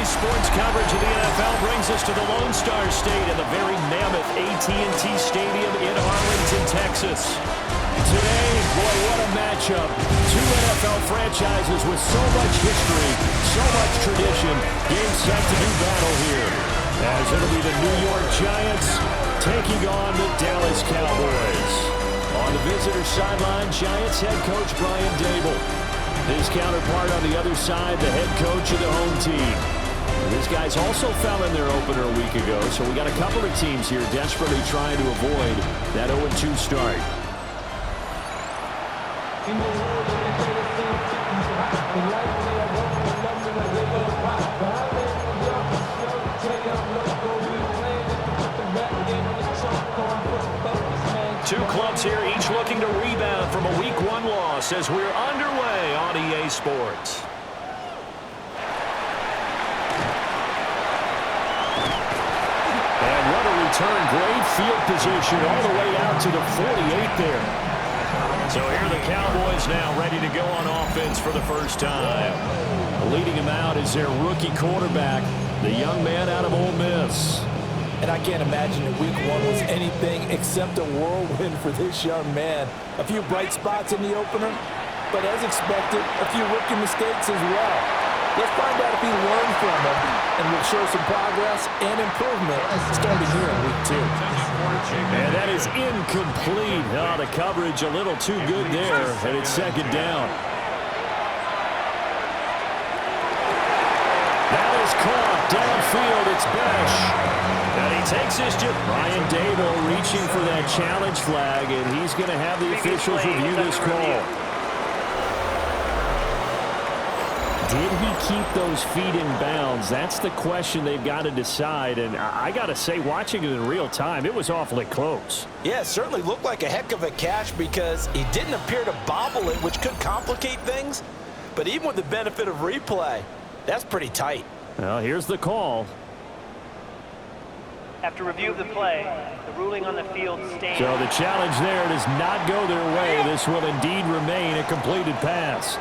Today's sports coverage of the NFL brings us to the Lone Star State in the very mammoth AT&T Stadium in Arlington, Texas. Today, boy, what a matchup. Two NFL franchises with so much history, so much tradition. Game set to do battle here, as it'll be the New York Giants taking on the Dallas Cowboys. On the visitor sideline, Giants head coach Brian Dable. His counterpart on the other side, the head coach of the home team. These guys also fell in their opener a week ago, so we got a couple of teams here desperately trying to avoid that 0-2 start. Two clubs here, each looking to rebound from a Week 1 loss as we're underway on EA Sports. And what a return. Great field position all the way out to the 48 there. So here are the Cowboys now ready to go on offense for the first time. Leading them out is their rookie quarterback, the young man out of Ole Miss. And I can't imagine that Week 1 was anything except a whirlwind for this young man. A few bright spots in the opener, but as expected, a few rookie mistakes as well. Let's find out if he learned from them and will show some progress and improvement starting here in Week 2. And that is incomplete. Oh, the coverage a little too good there, and it's second down. That is caught downfield. It's Besh. And he takes his jump. Brian Dable reaching for that challenge flag, and he's going to have the officials review this call. Did he keep those feet in bounds? That's the question they've got to decide. And I got to say, watching it in real time, it was awfully close. Yeah, it certainly looked like a heck of a catch because he didn't appear to bobble it, which could complicate things. But even with the benefit of replay, that's pretty tight. Well, here's the call. After review of the play, the ruling on the field stands. So the challenge there does not go their way. This will indeed remain a completed pass.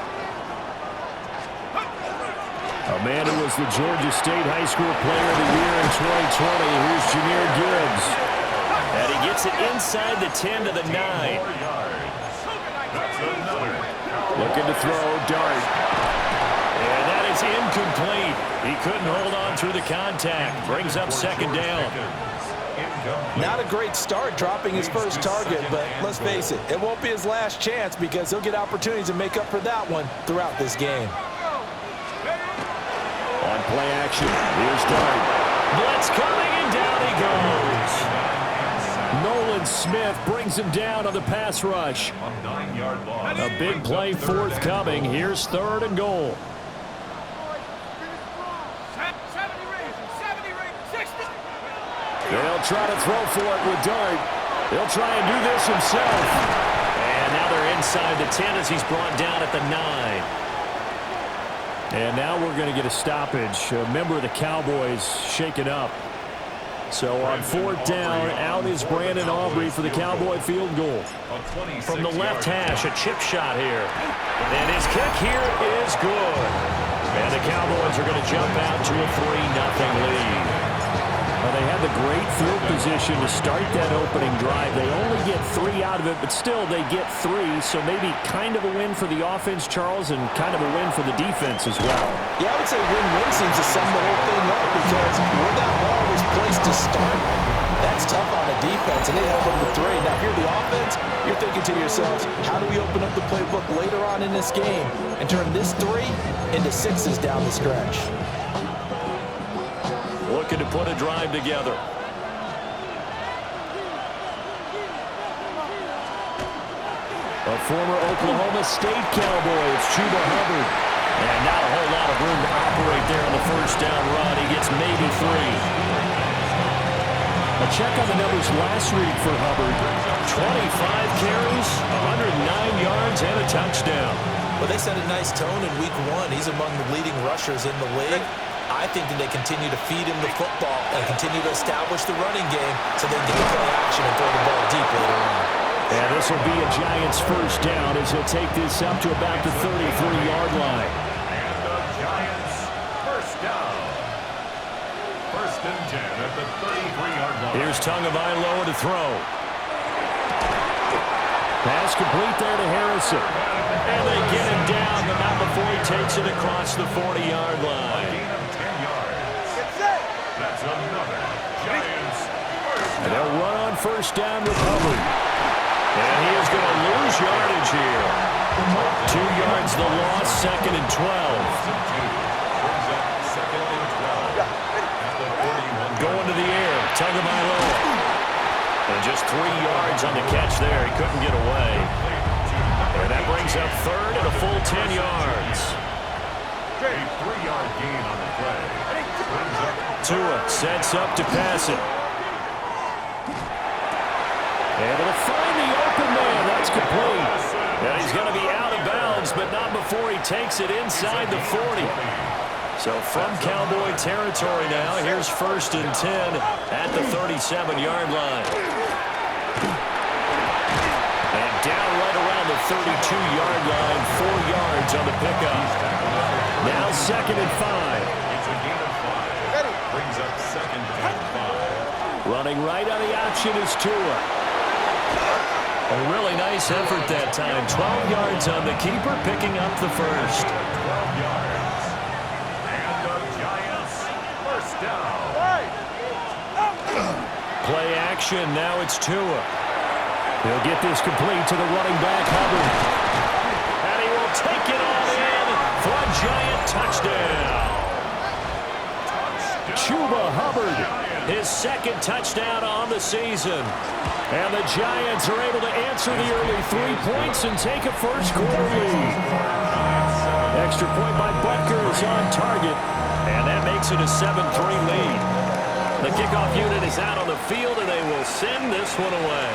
A man who was the Georgia State High School Player of the Year in 2020. Here's Jahmyr Gibbs. And he gets it inside the 10 to the 9. Looking to throw, dart. And that is incomplete. He couldn't hold on through the contact. Brings up second down. Not a great start dropping his first target, but let's face it, it won't be his last chance because he'll get opportunities to make up for that one throughout this game. On play action, here's Dart. Blitz coming, and down he goes. Nolan Smith brings him down on the pass rush. A big play forthcoming. Here's 3rd and goal. They'll try to throw for it with Dart. They'll try and do this himself. And now they're inside the 10 as he's brought down at the 9. And now we're going to get a stoppage. A member of the Cowboys shaken up. So on 4th down, out is Brandon Aubrey for the Cowboy field goal. From the left hash, a chip shot here. And his kick here is good. And the Cowboys are going to jump out to a 3-0 lead. Well, they had the great field position to start that opening drive. They only get 3 out of it, but still they get 3. So maybe kind of a win for the offense, Charles, and kind of a win for the defense as well. Yeah, I would say win-win seems to sum the whole thing up because where that ball was placed to start, that's tough on the defense, and they held them to 3. Now, if you're the offense, you're thinking to yourselves, how do we open up the playbook later on in this game and turn this 3 into 6s down the stretch? Looking to put a drive together. A former Oklahoma State Cowboy, it's Chuba Hubbard. And not a whole lot of room to operate there on the first down run. He gets maybe 3. A check on the numbers last week for Hubbard. 25 carries, 109 yards, and a touchdown. Well, they set a nice tone in Week 1. He's among the leading rushers in the league. I think that they continue to feed him the football and continue to establish the running game so they can get the play action and throw the ball deep later on. And this will be a Giants first down as he'll take this up to about the 33-yard line. And the Giants first down. Here's Tagovailoa to throw. Pass complete there to Harrison. And they get him down, but not before he takes it across the 40-yard line. That's another Giants first down. And they'll run on first down with Hubbard. And he is going to lose yardage here. 2 yards the loss, 2nd and 12. Going to the air, Tagovailoa. And just 3 yards on the catch there. He couldn't get away. And that brings up 3rd and a full 10 yards. A 3-yard gain on the play. Tua sets up to pass it. And it'll find the open man. That's complete. And he's going to be out of bounds, but not before he takes it inside the 40. So from Cowboy territory now, here's 1st and 10 at the 37-yard line. And down right around the 32-yard line, 4 yards on the pickup. Now 2nd and 5. It's a gain of 5. Brings up 2nd and 5. Running right on the option is Tua. A really nice effort that time. 12 yards on the keeper, picking up the first. 12 yards. And the Giants first down. Play action, now it's Tua. He'll get this complete to the running back, Hubbard. And he will take it all in for a Giant touchdown. Chuba Hubbard, his 2nd touchdown on the season. And the Giants are able to answer the early 3 points and take a first-quarter lead. Extra point by Butker is on target, and that makes it a 7-3 lead. The kickoff unit is out on the field, and they will send this one away.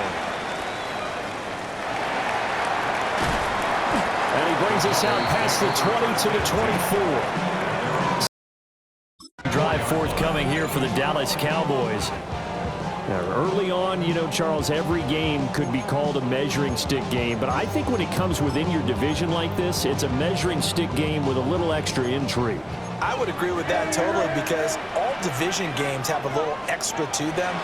And he brings us out past the 20 to the 24. Drive forthcoming here for the Dallas Cowboys. Now, early on, you know, Charles, every game could be called a measuring stick game, but I think when it comes within your division like this, it's a measuring stick game with a little extra intrigue. I would agree with that totally because all division games have a little extra to them.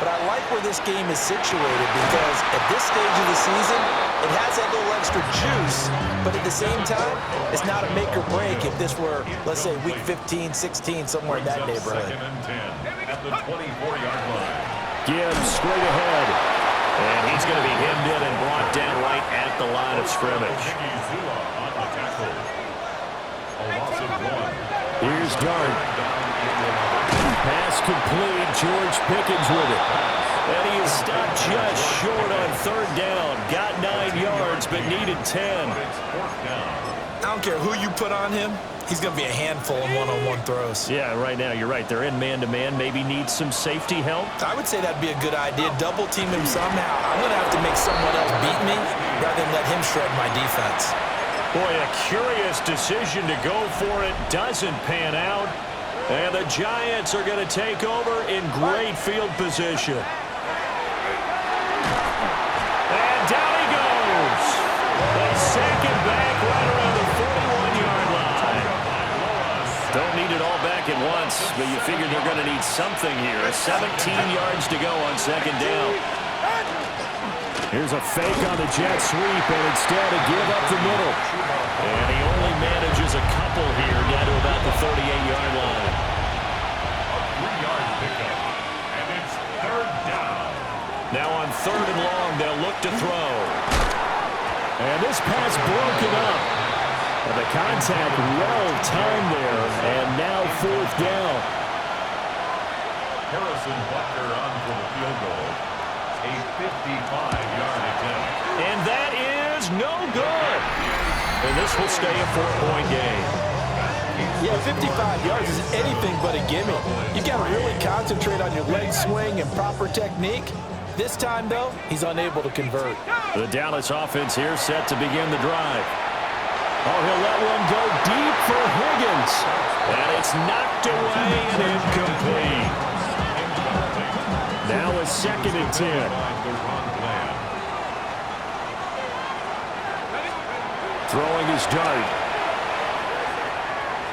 But I like where this game is situated because at this stage of the season, it has that little extra juice, but at the same time, it's not a make or break if this were, let's say, week 15, 16, somewhere in that neighborhood. 2nd and 10 at the 24-yard line. Gibbs straight ahead. And he's going to be hemmed in and brought down right at the line of scrimmage. On the tackle. A loss of 1. Here's Dart. Pass complete. George Pickens with it. And he is stopped just short on 3rd down. Got 9 yards, but needed 10. I don't care who you put on him. He's going to be a handful in one-on-one throws. Yeah, right now, you're right. They're in man-to-man. Maybe needs some safety help. I would say that'd be a good idea. Double team him somehow. I'm going to have to make someone else beat me rather than let him shred my defense. Boy, a curious decision to go for it. Doesn't pan out. And the Giants are going to take over in great field position. And down he goes. They sack it back right around the 41-yard line. Don't need it all back at once, but you figure they're going to need something here. 17 yards to go on 2nd down. Here's a fake on the jet sweep, and instead a give up the middle. And he only manages a couple here down to about the 38-yard line. A 3-yard pickup, and it's 3rd down. Now on 3rd and long, they'll look to throw. And this pass broken up. And the contact well timed there, and now 4th down. Harrison Butker on for the field goal. A 55-yard attempt. And that is no good. And this will stay a 4-point game. Yeah, 55 yards is anything but a gimme. You got to really concentrate on your leg swing and proper technique. This time, though, he's unable to convert. The Dallas offense here set to begin the drive. Oh, he'll let one go deep for Higgins. And it's knocked away and incomplete. Now a 2nd and 10. Throwing his Dart.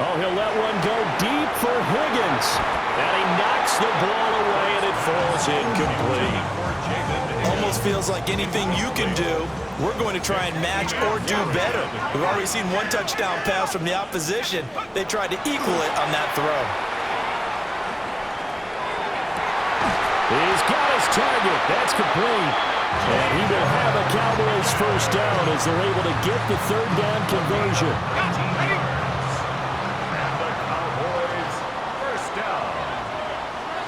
Oh, he'll let one go deep for Higgins. And he knocks the ball away, and it falls incomplete. Almost feels like anything you can do, we're going to try and match or do better. We've already seen one touchdown pass from the opposition. They tried to equal it on that throw. He's got his target. That's complete. And he will have a Cowboys first down as they're able to get the third down conversion. And the Cowboys first down.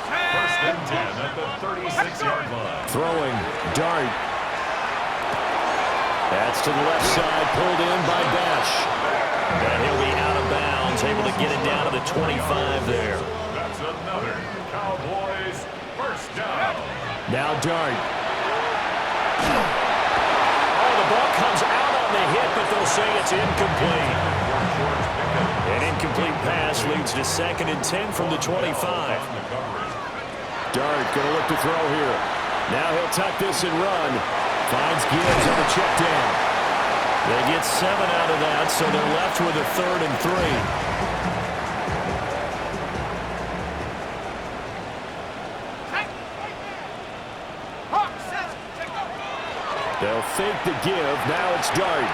First and 10 at the 36-yard line. Throwing, Dart. That's to the left side, pulled in by Bash. And he'll be out of bounds, able to get it down to the 25 there. That's another Cowboys first down. Now Dart. Oh, the ball comes out on the hit, but they'll say it's incomplete. An incomplete pass leads to 2nd and 10 from the 25. Dart going to look to throw here. Now he'll tuck this and run. Finds Gibbs on the check down. They get 7 out of that, so they're left with a 3rd and 3. They'll fake the give. Now it's Dart.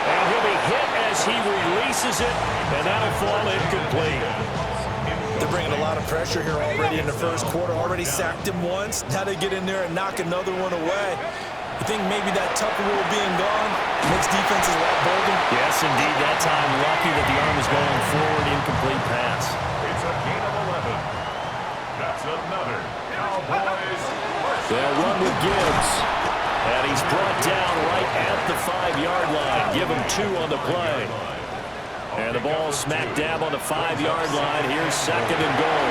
And he'll be hit as he releases it, and that'll fall incomplete. They're bringing a lot of pressure here already in the first quarter. Already sacked him once. Now they get in there and knock another one away. You think maybe that Tucker rule being gone makes defenses a lot bolder? Yes, indeed. That time, lucky that the arm is going forward. Incomplete pass. It's a gain of 11. That's another Cowboys first. They'll run with Gibbs. And he's brought down right at the 5-yard line. Give him 2 on the play. And the ball smack dab on the 5-yard line. Here's 2nd and goal.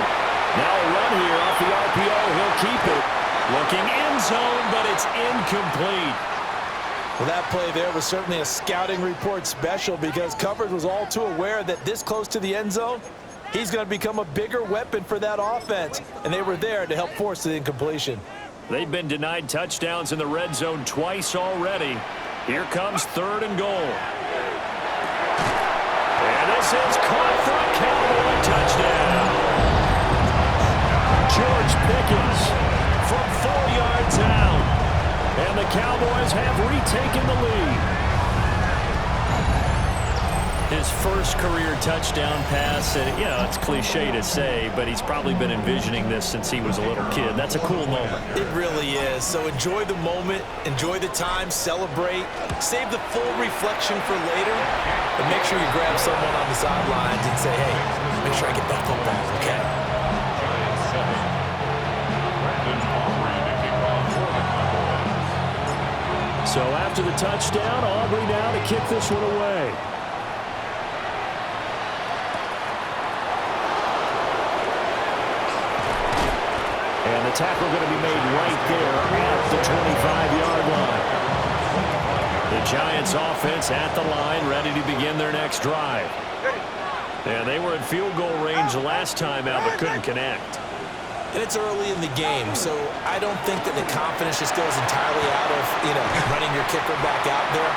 Now a run here off the RPO. He'll keep it. Looking end zone, but it's incomplete. Well, that play there was certainly a scouting report special because coverage was all too aware that this close to the end zone, he's going to become a bigger weapon for that offense. And they were there to help force the incompletion. They've been denied touchdowns in the red zone twice already. Here comes 3rd and goal. And this is caught for a Cowboy touchdown. George Pickens from 4 yards out. And the Cowboys have retaken the lead. His first career touchdown pass, and it's cliche to say, but he's probably been envisioning this since he was a little kid. That's a cool moment. It really is. So enjoy the moment, enjoy the time, celebrate, save the full reflection for later, but make sure you grab someone on the sidelines and say, hey, make sure I get that football, okay? So after the touchdown, Aubrey now to kick this one away. And the tackle going to be made right there at the 25-yard line. The Giants offense at the line, ready to begin their next drive. And they were in field goal range the last time out, but couldn't connect. And it's early in the game, so I don't think that the confidence just goes entirely out of, running your kicker back out there.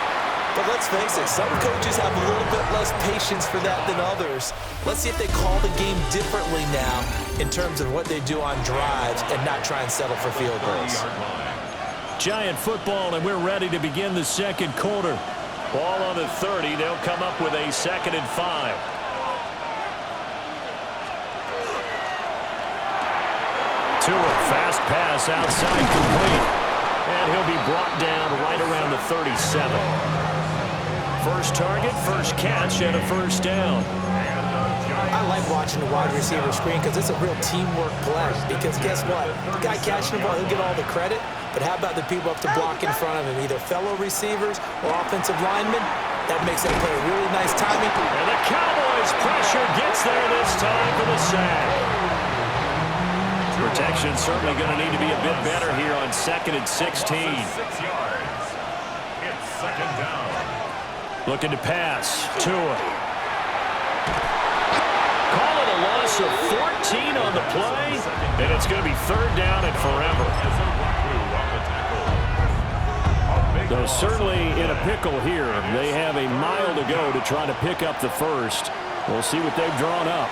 But let's face it, some coaches have a little bit less patience for that than others. Let's see if they call the game differently now in terms of what they do on drives and not try and settle for field goals. Giant football, and we're ready to begin the second quarter. Ball on the 30. They'll come up with a 2nd and 5. Tua, fast pass outside complete. And he'll be brought down right around the 37. First target, first catch, and a first down. I like watching the wide receiver screen because it's a real teamwork play. Because guess what? The guy catching the ball, he'll get all the credit. But how about the people up to block in front of him, either fellow receivers or offensive linemen? That makes that play really nice timing. And the Cowboys' pressure gets there this time for the sack. Protection certainly going to need to be a bit better here on 2nd and 16. 6 yards. It's 2nd down. Looking to pass. Tua. Call it a loss of 14 on the play, and it's going to be 3rd down and forever. A big So certainly in a pickle here. They have a mile to go to try to pick up the first. We'll see what they've drawn up.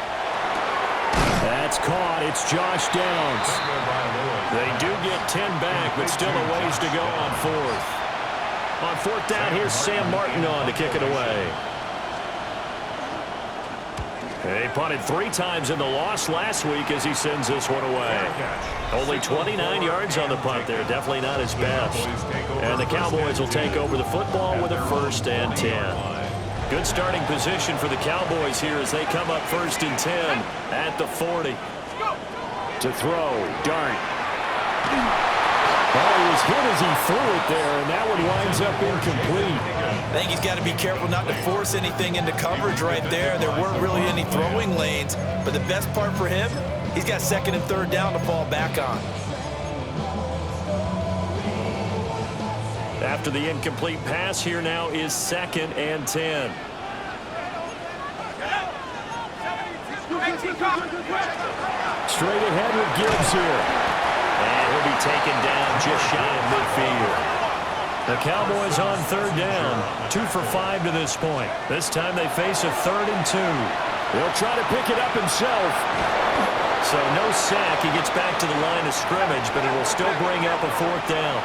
That's caught. It's Josh Downs. They do get 10 back, but still a ways to go on fourth. On fourth down, here's Sam Martin on to kick it away. They punted 3 times in the loss last week as he sends this one away. Only 29 yards on the punt there. Definitely not his best. And the Cowboys will take over the football with a 1st and 10. Good starting position for the Cowboys here as they come up 1st and 10 at the 40. To throw, Dart. Oh, he was hit as he threw it there, and that one winds up incomplete. I think he's got to be careful not to force anything into coverage right there. There weren't really any throwing lanes, but the best part for him, he's got 2nd and 3rd down to fall back on. After the incomplete pass, here now is 2nd and 10. Straight ahead with Gibbs here. And he'll be taken down just shy of midfield. The Cowboys on 3rd down. 2 for 5 to this point. This time they face a 3rd and 2. He'll try to pick it up himself. So no sack. He gets back to the line of scrimmage, but it will still bring up a 4th down.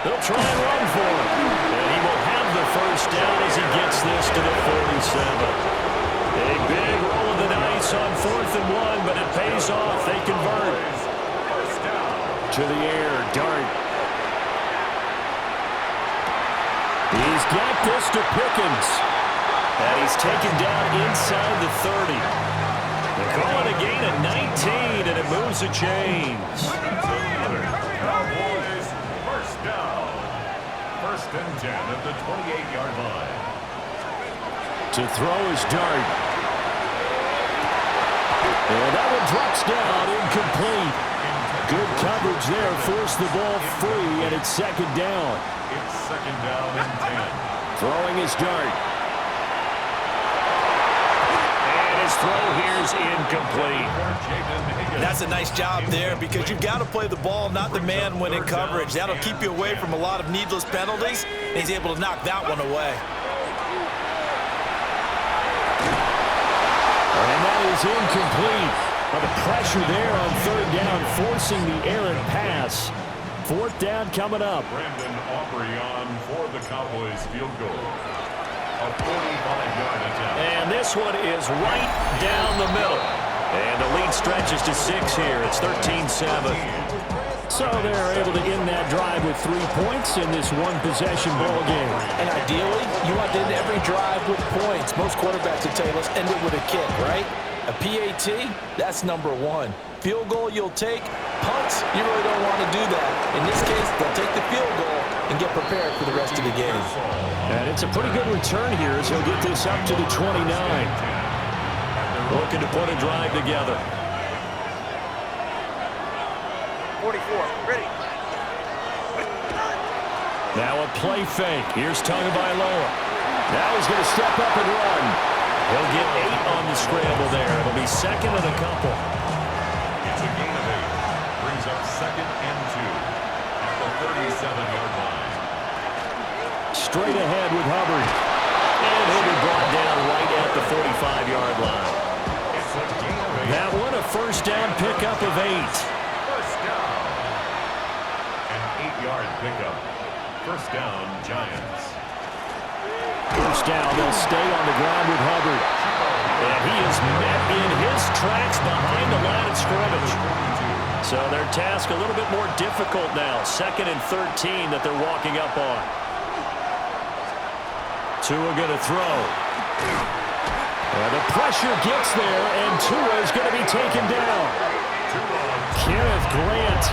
They'll try and run for him. And he will have the 1st down as he gets this to the 47. A big roll of the dice on 4th and 1, but it pays off. They convert. To the air, Dart. He's got this to Pickens. And he's taken down inside the 30. They call it a gain of 19, and it moves the chains. Cowboys, 1st down. 1st and 10 at the 28-yard line. To throw is Dart. And that one drops down, incomplete. Good coverage there, forced the ball free, and it's 2nd down. It's 2nd down and 10. Throwing is Dart. And his throw here's incomplete. That's a nice job there because you've got to play the ball, not the man when in coverage. That'll keep you away from a lot of needless penalties, and he's able to knock that one away. And that is incomplete. But the pressure there on 3rd down, forcing the errant pass. 4th down coming up. Brandon Aubrey on for the Cowboys field goal. A 45-yard attempt. And this one is right down the middle. And the lead stretches to 6 here. It's 13-7. So they're able to end that drive with 3 points in this one-possession ball game. And ideally, you want to end every drive with points. Most quarterbacks would tell you, let's end it with a kick, right? A PAT, that's number 1. Field goal you'll take. Punts, you really don't want to do that. In this case, they'll take the field goal and get prepared for the rest of the game. And it's a pretty good return here as he'll get this up to the 29. Looking to put a drive together. 44, ready. Now a play fake. Here's Tagovailoa. Now he's going to step up and run. He'll get 8 on the scramble there. It'll be 2nd and a couple. It's a gain of 8. Brings up 2nd and 2 at the 37-yard line. Straight ahead with Hubbard. And he'll be brought down right at the 45-yard line. It's a gain of 8. That one a 1st down pickup of 8. 1st down. An 8-yard pickup. 1st down, Giants. 1st down, they'll stay on the ground with Hubbard. And he is met in his tracks behind the line of scrimmage. So their task a little bit more difficult now. 2nd and 13 that they're walking up on. Tua going to throw. The pressure gets there, and Tua is going to be taken down. Kenneth Grant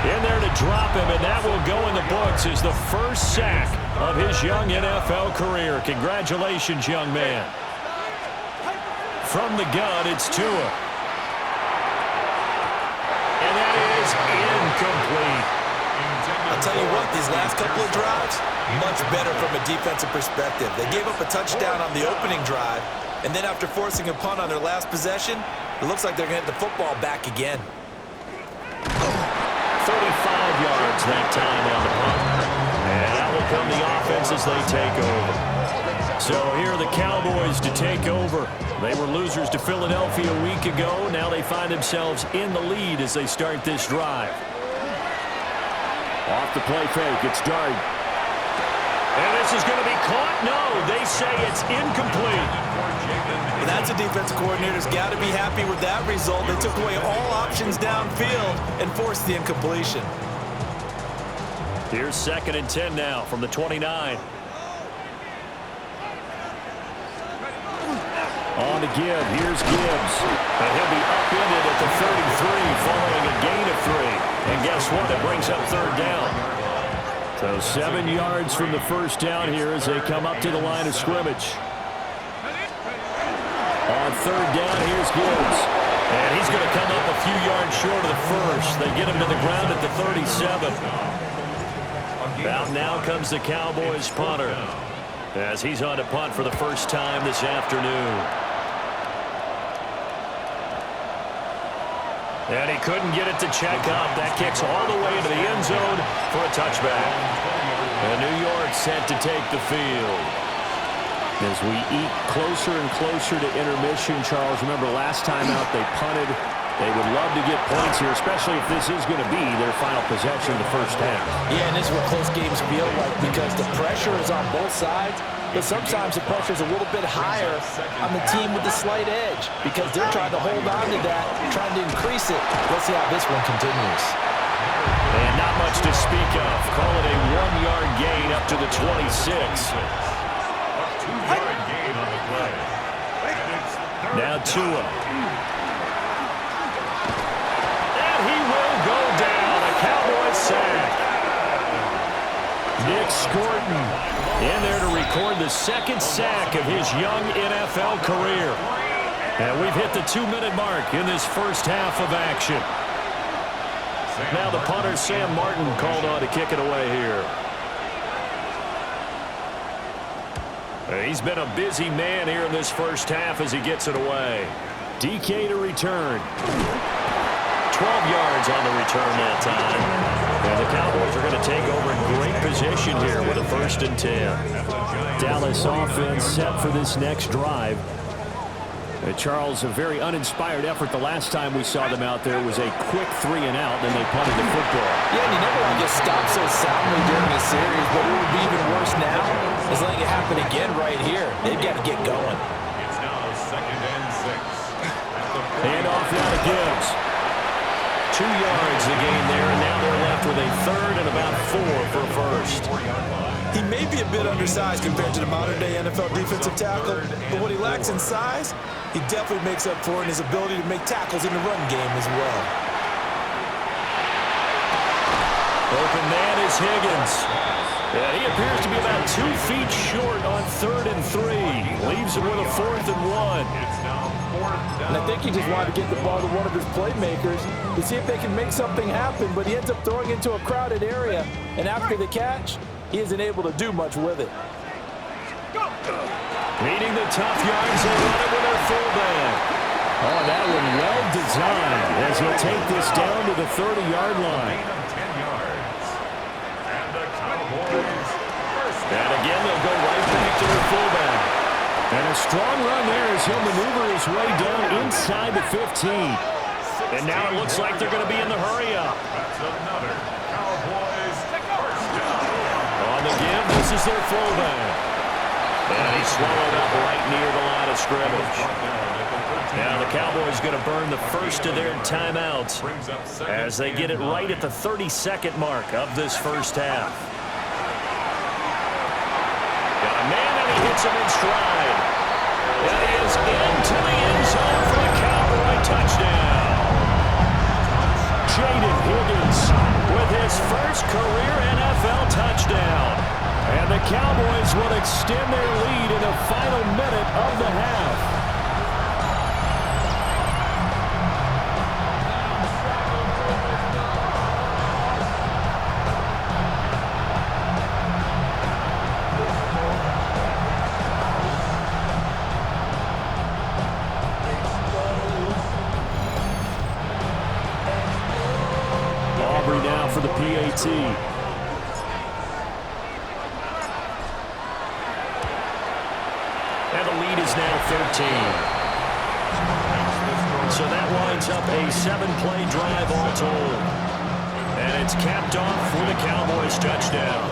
in there to drop him, and that will go in the books as the first sack of his young NFL career. Congratulations, young man. From the gun, it's Tua. And that is incomplete. I'll tell you what, these last couple of drives, much better from a defensive perspective. They gave up a touchdown on the opening drive, and then after forcing a punt on their last possession, it looks like they're going to get the football back again. yards that time on the punt. And out will come the offense as they take over. So here are the Cowboys to take over. They were losers to Philadelphia a week ago. Now they find themselves in the lead as they start this drive. Off the play fake, it's Dart. And this is going to be caught. No, they say it's incomplete. And that's a defensive coordinator's got to be happy with that result. They took away all options downfield and forced the incompletion. Here's 2nd and 10 now from the 29. On the give, here's Gibbs. And he'll be upended at the 33 following a gain of 3. And guess what? It brings up 3rd down. So 7 yards from the first down here as they come up to the line of scrimmage. On 3rd down, here's Gibbs. And he's going to come up a few yards short of the first. They get him to the ground at the 37. Out now comes the Cowboys punter as he's on to punt for the first time this afternoon. And he couldn't get it to check up. That kicks all the way into the end zone for a touchback. And New York set to take the field. As we eat closer and closer to intermission, Charles, remember last time out they punted. They would love to get points here, especially if this is going to be their final possession of the first half. Yeah, and this is what close games feel like because the pressure is on both sides, but sometimes the pressure is a little bit higher on the team with the slight edge because they're trying to hold on to that, trying to increase it. Let's see how this one continues. And not much to speak of. Call it a 1-yard gain up to the 26. A 2-yard gain on the play. And it's Now Tua. And he will go down. A Cowboys sack. Nick Scorton In there to record the 2nd sack of his young NFL career. And we've hit the 2-minute mark in this first half of action. Now the punter, Sam Martin, called on to kick it away here. He's been a busy man here in this first half as he gets it away. DK to return. 12 yards on the return that time. And the Cowboys are going to take over in great position here with a 1st and 10. Dallas offense set for this next drive. Charles, a very uninspired effort. The last time we saw them out there was a quick 3-and-out, then they punted the football. Yeah, and you never want to get stopped so soundly during the series, but what would be even worse now is letting it happen again right here. They've got to get going. It's now 2nd and 6. And off now to Gibbs. 2 yards the gain there, and now they're left with a 3rd and about 4 for a first. He may be a bit undersized compared to the modern-day NFL defensive tackle, but what he lacks in size, he definitely makes up for in his ability to make tackles in the run game as well. Open man is Higgins. Yeah, he appears to be about 2 feet short on 3rd and 3. Leaves him with a 4th and 1. It's now 4th down. And I think he just wanted to get the ball to one of his playmakers to see if they can make something happen, but he ends up throwing into a crowded area, and after the catch, he isn't able to do much with it. Needing the tough yards, they run it with their fullback. Oh, that one well designed as he'll take this down to the 30-yard line. Gain of 10 yards. And the Cowboys first And again, they'll go right back to their fullback. And a strong run there as he'll maneuver his way down inside the 15. And now it looks like they're going to be in the hurry-up. That's another Cowboys first down. On the give, this is their fullback. And he's swallowed up right near the line of scrimmage. Now the Cowboys going to burn the first of their timeouts as they get it right at the 32nd mark of this first half. Got a man and he hits him in stride. And he is into the end zone for the Cowboy touchdown. Jaden Higgins with his first career NFL touchdown. And the Cowboys will extend their lead in the final minute of the half. Aubrey now Tennessee. And the lead is now 13. So that winds up a 7-play drive all told. And it's capped off with a Cowboys touchdown.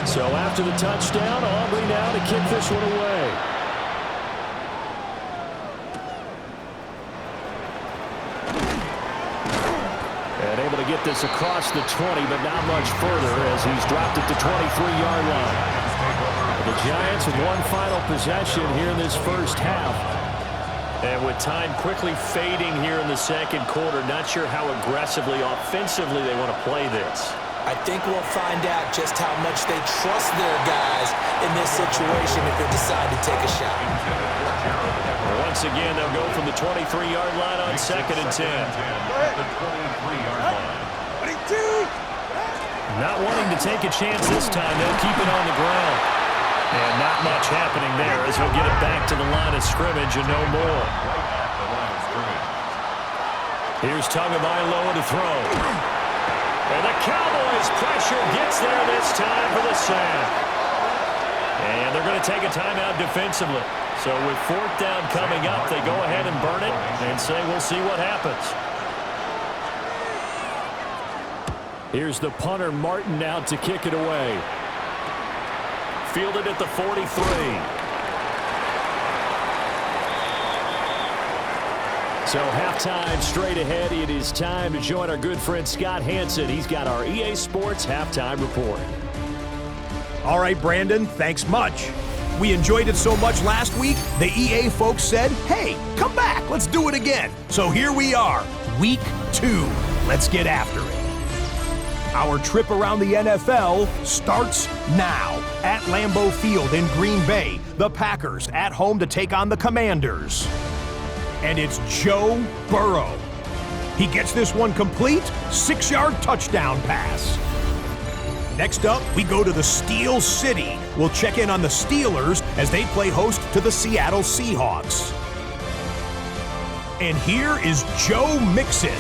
So after the touchdown, Aubrey now to kick this one away. And able to get this across the 20, but not much further as he's dropped it to 23-yard line. The Giants with one final possession here in this first half. And with time quickly fading here in the second quarter, not sure how aggressively, offensively they want to play this. I think we'll find out just how much they trust their guys in this situation if they decide to take a shot. Once again, they'll go from the 23-yard line on 2nd and 10. Not wanting to take a chance this time, they'll keep it on the ground. And not much happening there as he'll get it back to the line of scrimmage and no more. Here's Tagovailoa to throw. And the Cowboys' pressure gets there this time for the sack. And they're going to take a timeout defensively. So with 4th down coming up, they go ahead and burn it and say we'll see what happens. Here's the punter, Martin, out to kick it away. Fielded at the 43. So halftime straight ahead. It is time to join our good friend Scott Hansen. He's got our EA Sports halftime report. All right, Brandon, thanks much. We enjoyed it so much last week, the EA folks said, hey, come back, let's do it again. So here we are, week 2. Let's get after it. Our trip around the NFL starts now. At Lambeau Field in Green Bay, the Packers at home to take on the Commanders. And it's Joe Burrow. He gets this one complete, 6-yard touchdown pass. Next up, we go to the Steel City. We'll check in on the Steelers as they play host to the Seattle Seahawks. And here is Joe Mixon.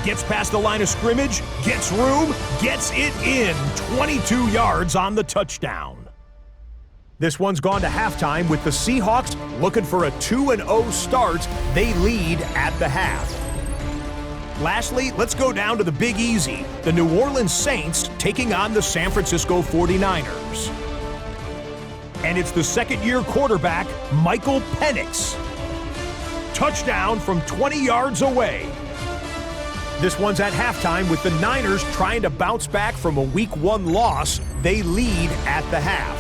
Gets past the line of scrimmage, gets room, gets it in, 22 yards on the touchdown. This one's gone to halftime with the Seahawks looking for a 2-0 start. They lead at the half. Lastly, let's go down to the Big Easy. The New Orleans Saints taking on the San Francisco 49ers. And it's the second-year quarterback, Michael Penix. Touchdown from 20 yards away. This one's at halftime with the Niners trying to bounce back from a Week 1 loss. They lead at the half.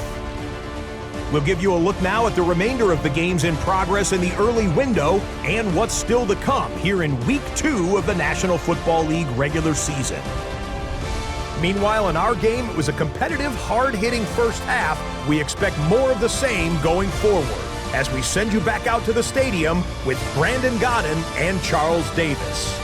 We'll give you a look now at the remainder of the games in progress in the early window and what's still to come here in Week 2 of the National Football League regular season. Meanwhile, in our game, it was a competitive, hard-hitting first half. We expect more of the same going forward as we send you back out to the stadium with Brandon Godden and Charles Davis.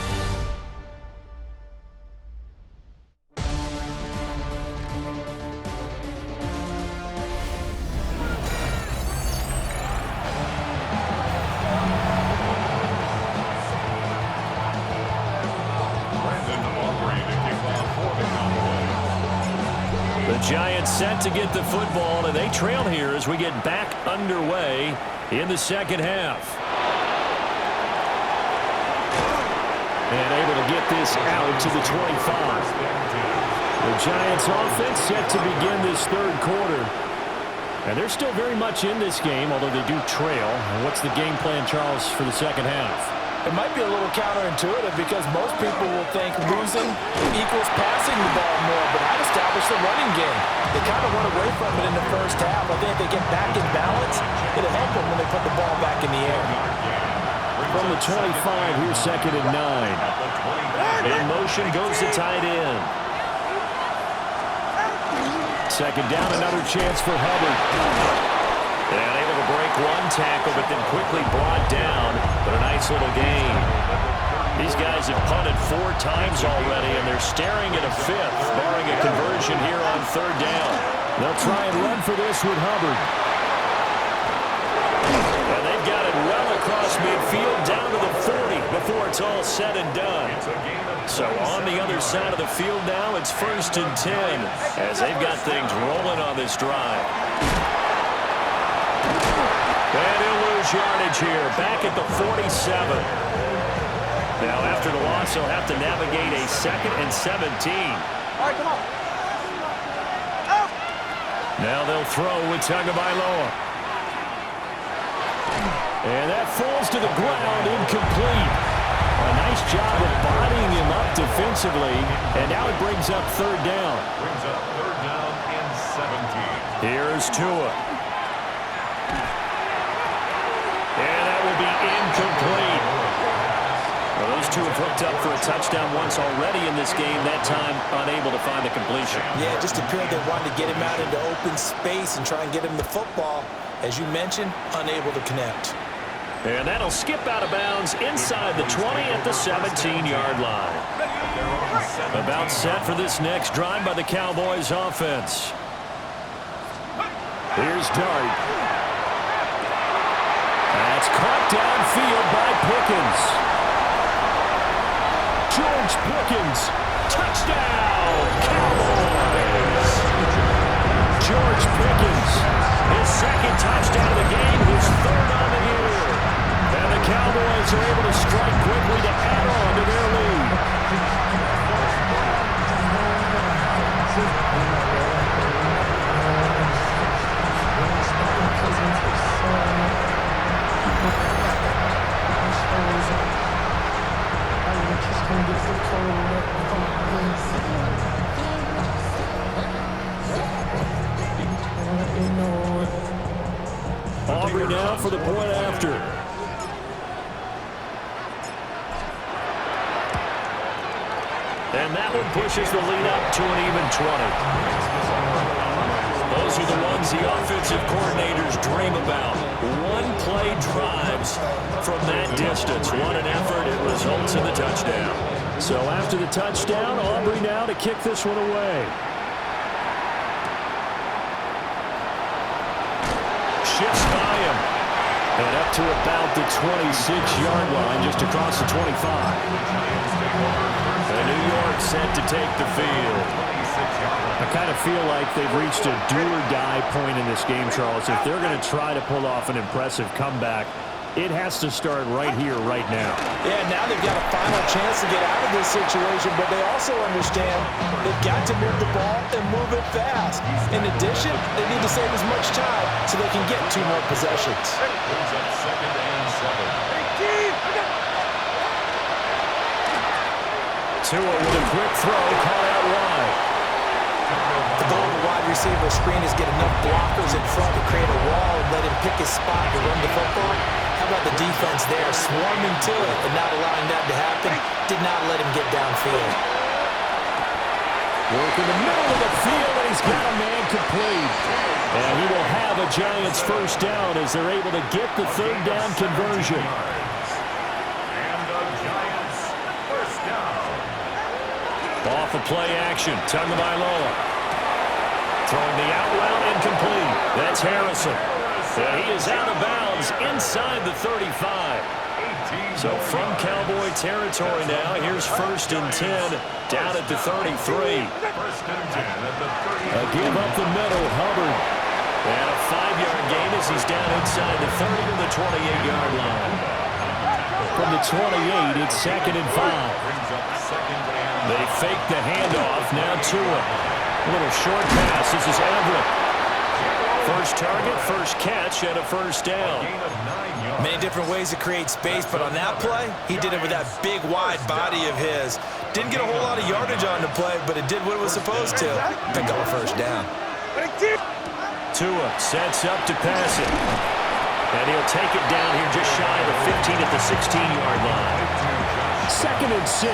Giants set to get the football, and they trail here as we get back underway in the second half. And able to get this out to the 25. The Giants offense set to begin this third quarter. And they're still very much in this game, although they do trail. What's the game plan, Charles, for the second half? It might be a little counterintuitive because most people will think losing equals passing the ball more, but I'd establish the running game. They kind of went away from it in the first half. I think if they get back in balance, it'll help them when they put the ball back in the air. From the 25, here's 2nd and 9. In motion goes the tight end. Second down, another chance for Hubbard. And able to break one tackle, but then quickly brought down. But a nice little gain. These guys have punted 4 times already, and they're staring at a 5th, barring a conversion here on 3rd down. They'll try and run for this with Hubbard. And they've got it well across midfield down to the 40 before before it's all said and done. So on the other side of the field now, it's 1st and 10 as they've got things rolling on this drive. And he'll lose yardage here, back at the 47. Now after the loss, he'll have to navigate a 2nd and 17. All right, come on. Up. Now they'll throw with Tagovailoa. And that falls to the ground, incomplete. A nice job of bodying him up defensively. And now it brings up 3rd down. Brings up 3rd down and 17. Here's Tua. And that will be incomplete. Well, those two have hooked up for a touchdown once already in this game, that time unable to find the completion. Yeah, it just appeared they wanted to get him out into open space and try and get him the football. As you mentioned, unable to connect. And that'll skip out of bounds inside the 20 at the 17-yard line. About set for this next drive by the Cowboys offense. Here's Dart. That's caught downfield by Pickens. George Pickens. Touchdown, Cowboys. George Pickens. His 2nd touchdown of the game, his 3rd on the year. And the Cowboys are able to strike quickly to add on to their lead. Aubrey now for the point after. And that one pushes the lead up to an even 20. Those are the ones the offensive coordinators dream about. One-play drives from that distance. What an effort. It results in the touchdown. So after the touchdown, Aubrey now to kick this one away. Shifts by him. And up to about the 26-yard line, just across the 25. And New York set to take the field. I kind of feel like they've reached a do-or-die point in this game, Charles. If they're going to try to pull off an impressive comeback, it has to start right here, right now. Yeah, now they've got a final chance to get out of this situation, but they also understand they've got to move the ball and move it fast. In addition, they need to save as much time so they can get 2 more possessions. Brings up 2nd and 7. Tua with a quick throw, caught out wide. The goal of the wide receiver screen is get enough blockers in front to create a wall and let him pick his spot to run the football. How about the defense there, swarming to it and not allowing that to happen? Did not let him get downfield. Work in the middle of the field, and he's got a man complete. And he will have a Giants 1st down as they're able to get the 3rd down conversion. And the Giants 1st down. Off of play action, Tagovailoa. Throwing the out route incomplete. That's Harrison. And he is out of bounds inside the 35. So from Cowboy territory now, here's 1st and 10 down at the 33. 1st and 10 at the 33. A give up the middle, Hubbard. And a 5-yard gain as he's down inside the 30 to the 28-yard line. From the 28, it's 2nd and 5. Brings up 2nd and They fake the handoff, now Tua. A little short pass, this is Everett. First target, first catch, and a 1st down. gain of 9 yards. Many different ways to create space, but on that play, he did it with that big, wide body of his. Didn't get a whole lot of yardage on the play, but it did what it was supposed to. Pick up a 1st down. Tua sets up to pass it. And he'll take it down here just shy of the 15 at the 16-yard line. 2nd and 6. 4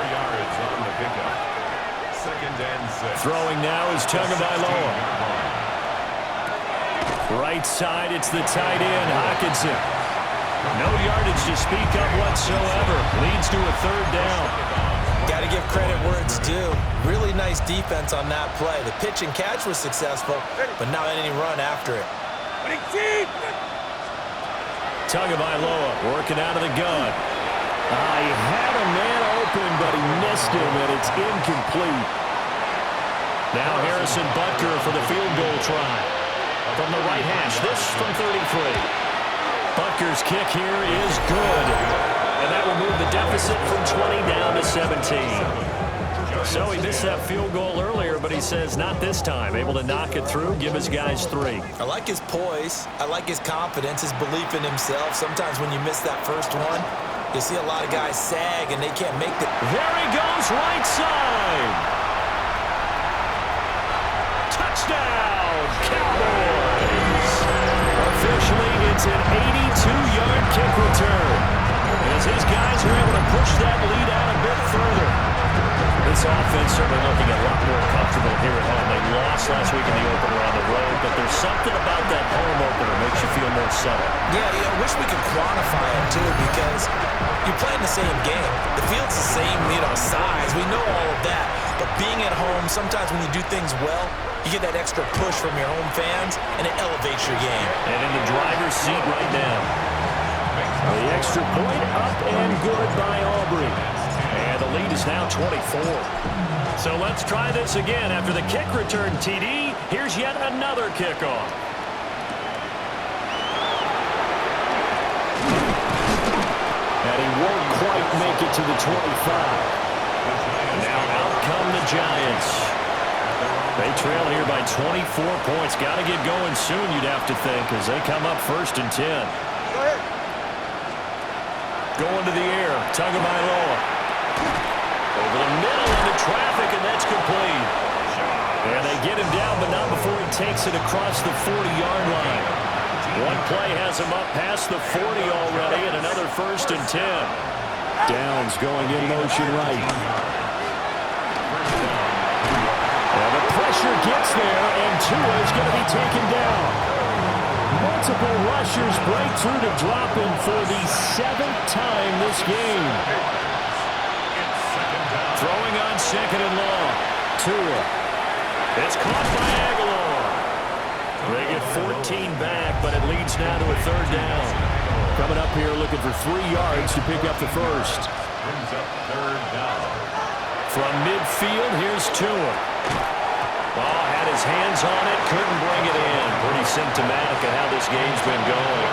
yards on the pickup. 2nd and 6. Throwing now is Tagovailoa. Right side, it's the tight end, Hockenson. No yardage to speak of whatsoever. Leads to a 3rd down. Got to give credit where it's due. Really nice defense on that play. The pitch and catch was successful, but not any run after it. Tagovailoa working out of the gun. He had a man open, but he missed him, and it's incomplete. Now Harrison Butker for the field goal try. From the right hash, this from 33. Butker's kick here is good. And that will move the deficit from 20 down to 17. So he missed that field goal earlier, but he says not this time. Able to knock it through, give his guys 3. I like his poise. I like his confidence, his belief in himself. Sometimes when you miss that first one, you see a lot of guys sag and they can't make the... There he goes, right side. Touchdown, Cowboys. Officially, it's an 82-yard kick return, as his guys are able to push that lead out a bit further. This offense certainly looking a lot more comfortable here at home. They lost last week in the opener on the road, but there's something about that home opener that makes you feel more settled. Yeah, I wish we could quantify it, too, because you're playing the same game. The field's the same, size. We know all of that. But being at home, sometimes when you do things well, you get that extra push from your home fans, and it elevates your game. And in the driver's seat right now. The extra point up and good by Aubrey. And the lead is now 24. So let's try this again. After the kick return TD, here's yet another kickoff. And he won't quite make it to the 25. Now out come the Giants. They trail here by 24 points. Got to get going soon, you'd have to think, as they come up 1st and 10. Going to the air. Tagovailoa. Over the middle into traffic, and that's complete. And they get him down, but not before he takes it across the 40-yard line. One play has him up past the 40 already, and another 1st and 10. Downs going in motion right. Well, the pressure gets there, and Tua is going to be taken down. Multiple rushers break through to drop him for the 7th time this game. Throwing on 2nd and long. Tua. It's caught by Aguilar. They get 14 back, but it leads now to a 3rd down. Coming up here looking for 3 yards to pick up the first. Brings up 3rd down. From midfield, here's Tua. Oh, had his hands on it, couldn't bring it in. Pretty symptomatic of how this game's been going.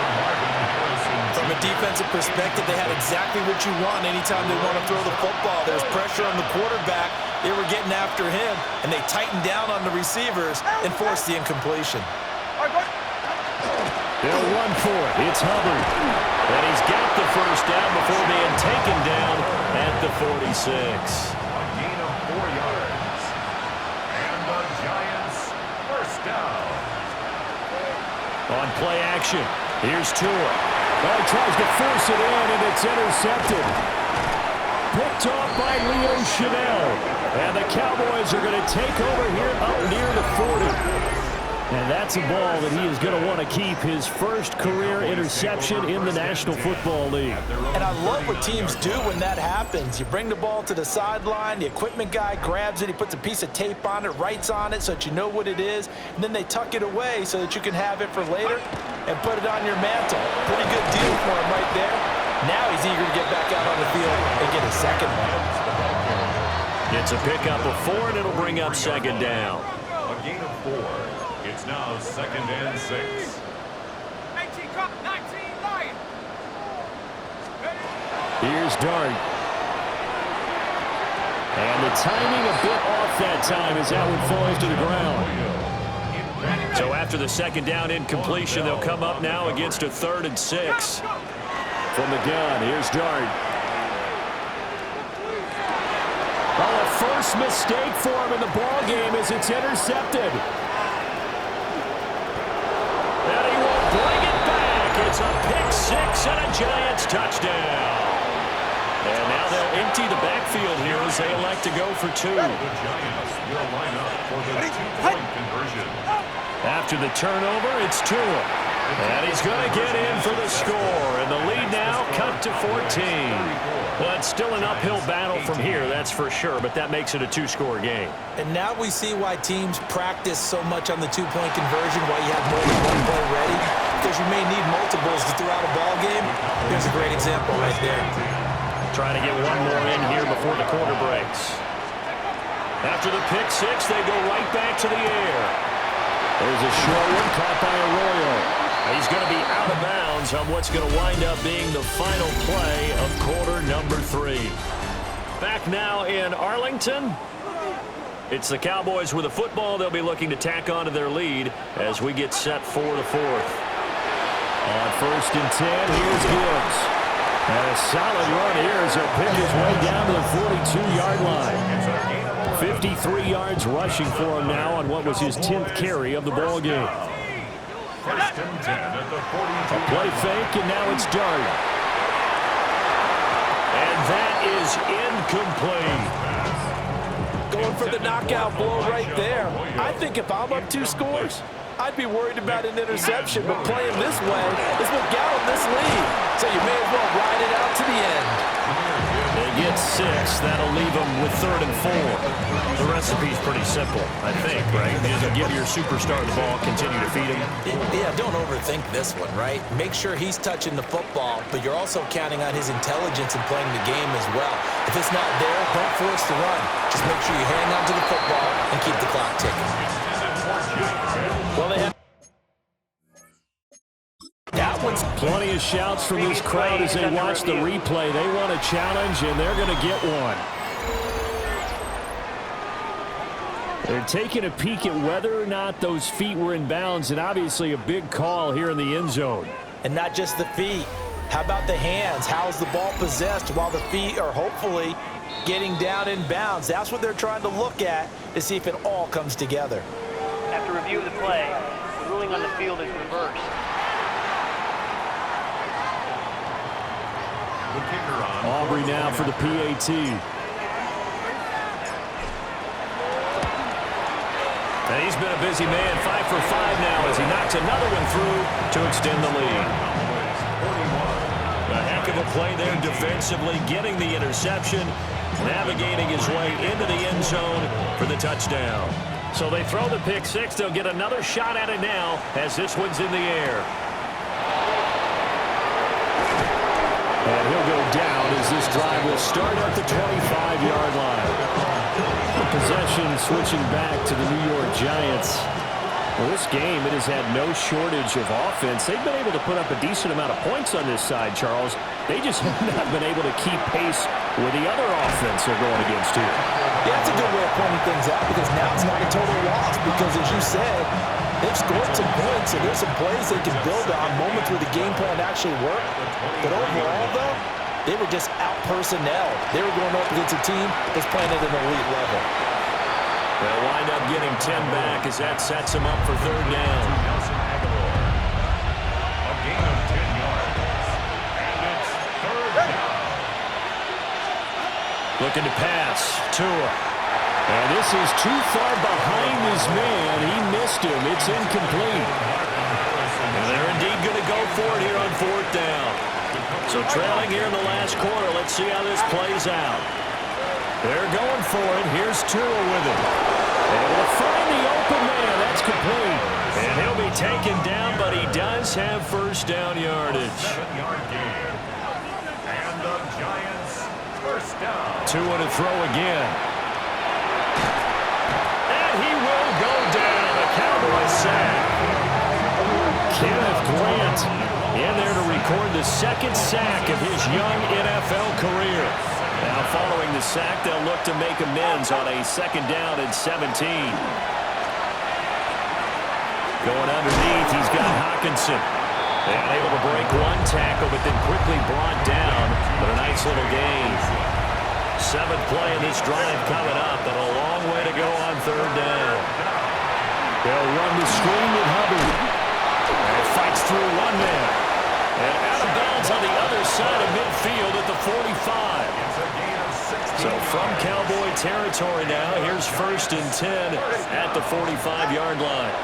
From a defensive perspective, they had exactly what you want anytime they want to throw the football. There's pressure on the quarterback. They were getting after him, and they tightened down on the receivers and forced the incompletion. They'll run for it. It's Hubbard. And he's got the first down before being taken down at the 46. A gain of 4 yards. And the Giants, 1st down. On play action, here's Tua. Oh, he tries to force it in, and it's intercepted. Picked off by Leo Chanel. And the Cowboys are going to take over here up near the 40. And that's a ball that he is going to want to keep, his first career interception in the National Football League. And I love what teams do when that happens. You bring the ball to the sideline, the equipment guy grabs it, he puts a piece of tape on it, writes on it so that you know what it is, and then they tuck it away so that you can have it for later and put it on your mantle. Pretty good deal for him right there. Now he's eager to get back out on the field and get his second one. It's a pickup of 4, and it'll bring up 2nd down. A gain of 4. It's now 2nd and 6. 19, cut, 19, line. Here's Dart. And the timing a bit off that time as that one falls to the ground. So after the 2nd down incompletion, they'll come up now against a 3rd and 6. From the gun, here's Dart. Well, a first mistake for him in the ball game as it's intercepted. And he will bring it back. It's a pick 6 and a Giants touchdown. And now they'll empty the backfield here as they elect to go for 2. The Giants will line up for the 2-point conversion. After the turnover, it's Tua. And he's going to get in for the score. And the lead now cut to 14. Well, it's still an uphill battle from here, that's for sure, but that makes it a 2-score game. And now we see why teams practice so much on the 2-point conversion, why you have more than one play ready, because you may need multiples to throw out a ball game. Here's a great example right there. Trying to get one more in here before the quarter breaks. After the pick six, they go right back to the air. There's a short one caught by Arroyo. He's going to be out of bounds on what's going to wind up being the final play of quarter number 3. Back now in Arlington. It's the Cowboys with a football. They'll be looking to tack on to their lead as we get set for the 4th. On 1st and 10, here's Gibbs. And a solid run here as he'll pick his way down to the 42-yard line. 53 yards rushing for him now on what was his 10th carry of the ball game. 1st and 10 at the 42. Play fake, and now it's Dart. And that is incomplete. Going for the knockout blow right there. I think if I'm up 2 scores, I'd be worried about an interception, but playing this way is what got him this lead. So you may as well ride it out to the end. They get 6. That'll leave them with 3rd and 4. The recipe's pretty simple, I think, right? You just give your superstar the ball, continue to feed him. Yeah, don't overthink this one, right? Make sure he's touching the football, but you're also counting on his intelligence in playing the game as well. If it's not there, don't force the run. Just make sure you hang on to the football and keep the clock ticking. Well, they have that one's plenty of shouts from this crowd as they watch the replay. They want a challenge, and they're going to get one. They're taking a peek at whether or not those feet were in bounds, and obviously a big call here in the end zone. And not just the feet. How about the hands? How's the ball possessed while the feet are hopefully getting down in bounds? That's what they're trying to look at to see if it all comes together. After review of the play, the ruling on the field is reversed. The kicker on. Aubrey now for the PAT. And he's been a busy man, 5 for 5 now as he knocks another one through to extend the lead. A heck of a play there defensively, getting the interception, navigating his way into the end zone for the touchdown. So they throw the pick six. They'll get another shot at it now as this one's in the air. And he'll go down as this drive will start at the 25-yard line. Possession switching back to the New York Giants. Well, this game, it has had no shortage of offense. They've been able to put up a decent amount of points on this side, Charles. They just have not been able to keep pace with the other offense they're going against here. Yeah, that's a good way of pointing things out because now it's not a total loss because, as you said, they've scored some points and there's some plays they can build on, moments where the game plan actually worked. But overall, though, they were just out-personnel. They were going up against a team that's playing at an elite level. They'll wind up getting 10 back as that sets them up for 3rd down. A gain of 10 yards. And it's 3rd down. Looking to pass. Tua. And this is too far behind his man. He missed him. It's incomplete. And they're indeed going to go for it here on 4th down. So trailing here in the last quarter. Let's see how this plays out. They're going for it. Here's Tua with it. Able to find the open man. That's complete. And he'll be taken down, but he does have 1st down yardage. 7-yard gain. And the Giants 1st down. Tua to throw again. And he will go down. A Cowboys sack. Kenneth Grant in there to record the 2nd sack of his young NFL career. Now following the sack, they'll look to make amends on a 2nd down and 17. Going underneath, he's got Hawkinson. And able to break one tackle, but then quickly brought down. But a nice little gain. 7th play in this drive coming up, and a long way to go on 3rd down. They'll run the screen with Hubbard. And fights through one man. And out of bounds on the other side of midfield at the 45. So from Cowboy territory now, here's 1st and 10 at the 45-yard line.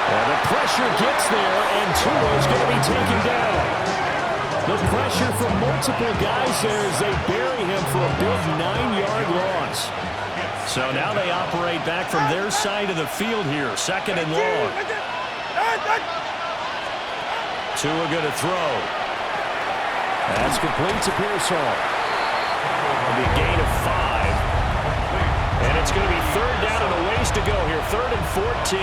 And the pressure gets there, and Tua is going to be taken down. The pressure from multiple guys there as they bury him for a big 9-yard loss. So now they operate back from their side of the field here, 2nd and long. Tua going to throw. That's complete to Pearsall. It'll be a gain of 5. And it's going to be third down and a ways to go here. 3rd and 14.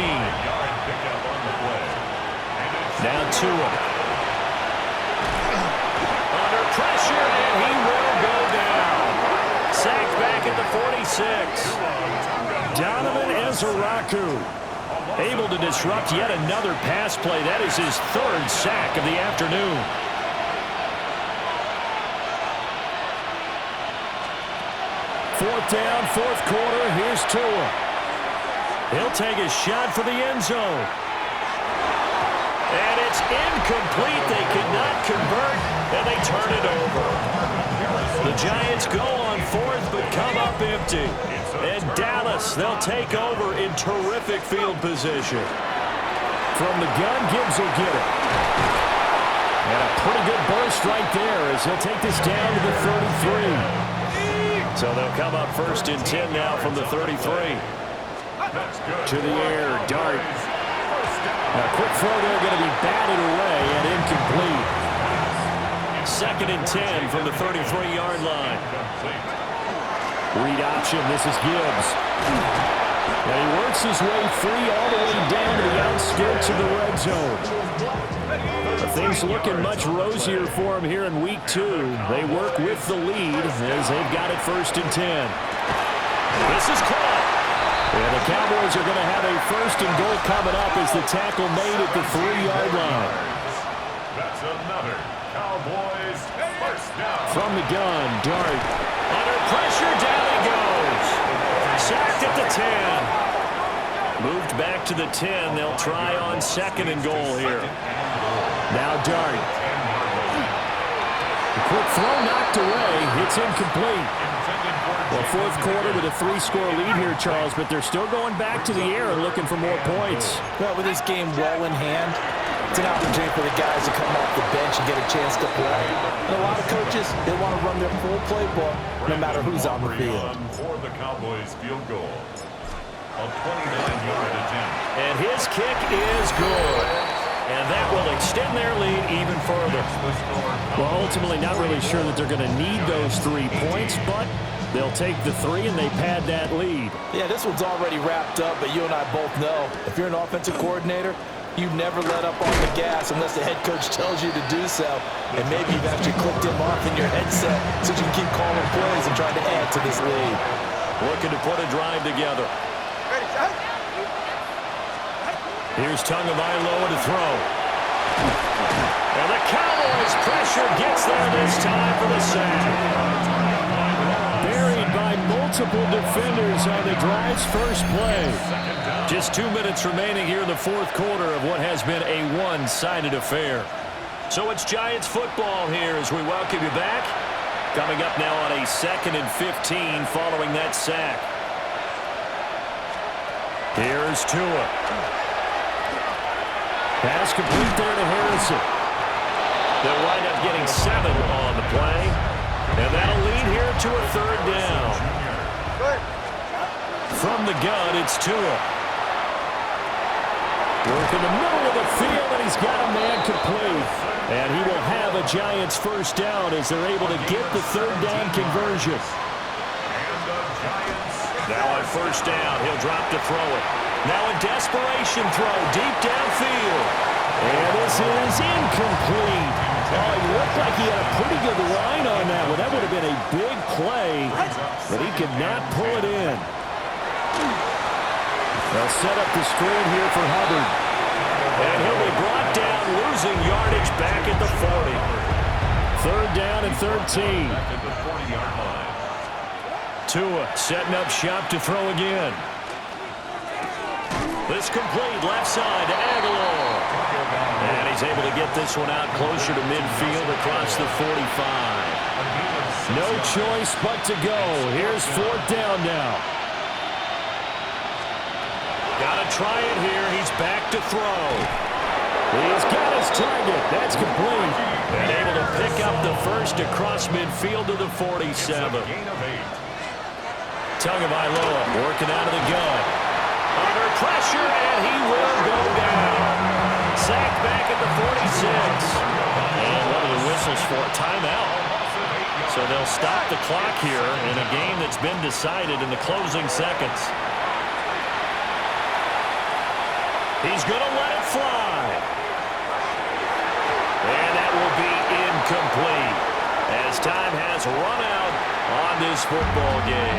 Now Tua. Under pressure, and he will go down. Sacked back at the 46. Donovan Ezeraku able to disrupt yet another pass play. That is his 3rd sack of the afternoon. Fourth down, 4th quarter. Here's Tua. He'll take a shot for the end zone. And it's incomplete. They could not convert, and they turn it over. The Giants go on 4th, but come up empty. And Dallas, they'll take over in terrific field position. From the gun, Gibbs will get it. And a pretty good burst right there as he'll take this down to the 33. So they'll come up 1st and 10 now from the 33. To the air, Dart. A quick throw there going to be batted away and incomplete. 2nd and 10 from the 33-yard line. Read option, this is Gibbs. And he works his way free all the way down to the outskirts of the red zone. Things looking much rosier for him here in week 2. They work with the lead as they've got it 1st and 10. This is caught. And the Cowboys are going to have a 1st and goal coming up as the tackle made at the 3-yard line. That's another Cowboys 1st down. From the gun, Dart. Under pressure, down he goes. Sacked at the 10. Moved back to the 10. They'll try on 2nd and goal here. Now Dart. A quick throw knocked away. It's incomplete. Well, 4th quarter with a 3-score lead here, Charles, but they're still going back to the air and looking for more points. Well, with this game well in hand, it's an opportunity for the guys to come off the bench and get a chance to play. And a lot of coaches, they want to run their full playbook no matter who's on the field. For the Cowboys field goal. A 29-yard attempt. And his kick is good. And that will extend their lead even further. Well, ultimately not really sure that they're going to need those 3 points, but they'll take the 3 and they pad that lead. Yeah, this one's already wrapped up, but you and I both know if you're an offensive coordinator, you never let up on the gas unless the head coach tells you to do so. And maybe you've actually clicked him off in your headset so you can keep calling plays and trying to add to this lead. Looking to put a drive together. Here's Tagovailoa to throw. And the Cowboys pressure gets there this time for the sack. Buried by multiple defenders on the drive's first play. Just 2 minutes remaining here in the 4th quarter of what has been a one-sided affair. So it's Giants football here as we welcome you back. Coming up now on a 2nd and 15 following that sack. Here's Tua. Pass complete there to Harrison. They'll wind up getting 7 on the play. And that'll lead here to a 3rd down. From the gun, it's Tua. Work in the middle of the field, and he's got a man complete. And he will have a Giants 1st down as they're able to get the 3rd down conversion. Now on 1st down, he'll drop to throw it. Now a desperation throw deep downfield. And this is incomplete. Oh, he looked like he had a pretty good line on that one. That would have been a big play, but he could not pull it in. They'll set up the screen here for Hubbard. And he'll be brought down, losing yardage back at the 40. 3rd down and 13. Tua setting up shop to throw again. This complete left side to Aguilar. And he's able to get this one out closer to midfield across the 45. No choice but to go. Here's 4th down now. Got to try it here. He's back to throw. He's got his target. That's complete. And able to pick up the 1st across midfield to the 47. Tagovailoa working out of the gun. Under pressure, and he will go down. sacked back at the 46. And one of the whistles for a timeout. So they'll stop the clock here in a game that's been decided in the closing seconds. He's going to let it fly. And that will be incomplete as time has run out on this football game.